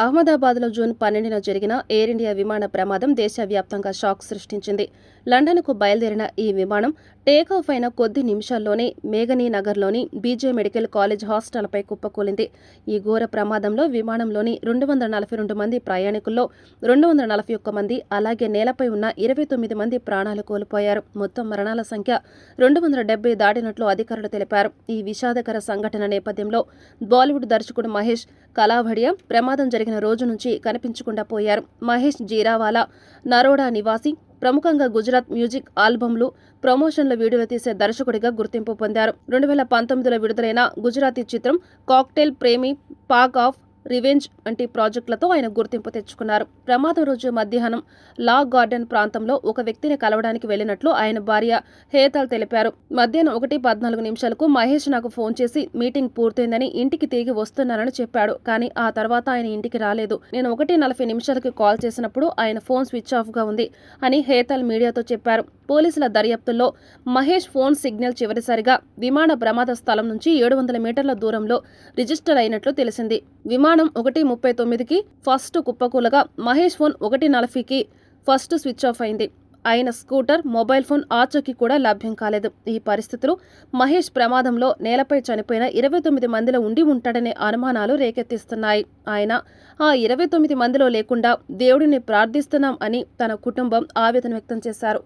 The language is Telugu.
అహ్మదాబాద్లో జూన్ 12న జరిగిన ఎయిర్ ఇండియా విమాన ప్రమాదం దేశవ్యాప్తంగా షాక్ సృష్టించింది. లండన్కు బయలుదేరిన ఈ విమానం టేకాఫ్ అయిన కొద్ది నిమిషాల్లోనే మేఘనీ నగర్లోని బీజే మెడికల్ కాలేజ్ హాస్టల్పై కుప్పకూలింది. ఈ ఘోర ప్రమాదంలో విమానంలోని 242 మంది ప్రయాణికుల్లో 241 మంది, అలాగే నేలపై ఉన్న 29 మంది ప్రాణాలు కోల్పోయారు. మొత్తం మరణాల సంఖ్య 270 దాటినట్లు అధికారులు తెలిపారు. ఈ విషాదకర సంఘటన నేపథ్యంలో బాలీవుడ్ దర్శకుడు మహేష్ కలాభడియా ప్రమాదం జరిగిన రోజు నుంచి కనిపించకుండా పోయారు. మహేష్ జీరావాలా నరోడా నివాసి, ప్రముఖంగా గుజరాత్ మ్యూజిక్ ఆల్బమ్లు, ప్రమోషన్ల వీడియోలు తీసే దర్శకుడిగా గుర్తింపు పొందారు. 2019లో విడుదలైన గుజరాతీ చిత్రం కాక్టైల్ ప్రేమి, పాక్ ఆఫ్ రివెంజ్ వంటి ప్రాజెక్టులతో ఆయన గుర్తింపు తెచ్చుకున్నారు. ప్రమాదం రోజు మధ్యాహ్నం లా గార్డెన్ ప్రాంతంలో ఒక వ్యక్తిని కలవడానికి వెళ్లినట్లు ఆయన భార్య హేతల్ తెలిపారు. మధ్యాహ్నం 1:14 మహేష్ నాకు ఫోన్ చేసి మీటింగ్ పూర్తయిందని, ఇంటికి తిరిగి వస్తున్నానని చెప్పాడు. కానీ ఆ తర్వాత ఆయన ఇంటికి రాలేదు. నేను 1:40 కాల్ చేసినప్పుడు ఆయన ఫోన్ స్విచ్ ఆఫ్ గా ఉంది అని హేతల్ మీడియాతో చెప్పారు. పోలీసుల దర్యాప్తుల్లో మహేష్ ఫోన్ సిగ్నల్ చివరిసారిగా విమాన ప్రమాద స్థలం నుంచి 700 మీటర్ల దూరంలో రిజిస్టర్ అయినట్లు తెలిసింది. విమానం 1:39కి ఫస్ట్ కుప్పకూలగా మహేష్ ఫోన్ 1:40కి ఫస్ట్ స్విచ్ ఆఫ్ అయింది. ఆయన స్కూటర్, మొబైల్ ఫోన్ ఆచూకీ కూడా లభ్యం కాలేదు. ఈ పరిస్థితులు మహేష్ ప్రమాదంలో నేలపై చనిపోయిన 29 మందిలో ఉండి ఉంటాడనే అనుమానాలు రేకెత్తిస్తున్నాయి. ఆయన ఆ 29 మందిలో లేకుండా దేవుడిని ప్రార్థిస్తున్నాం అని తన కుటుంబం ఆవేదన వ్యక్తం చేశారు.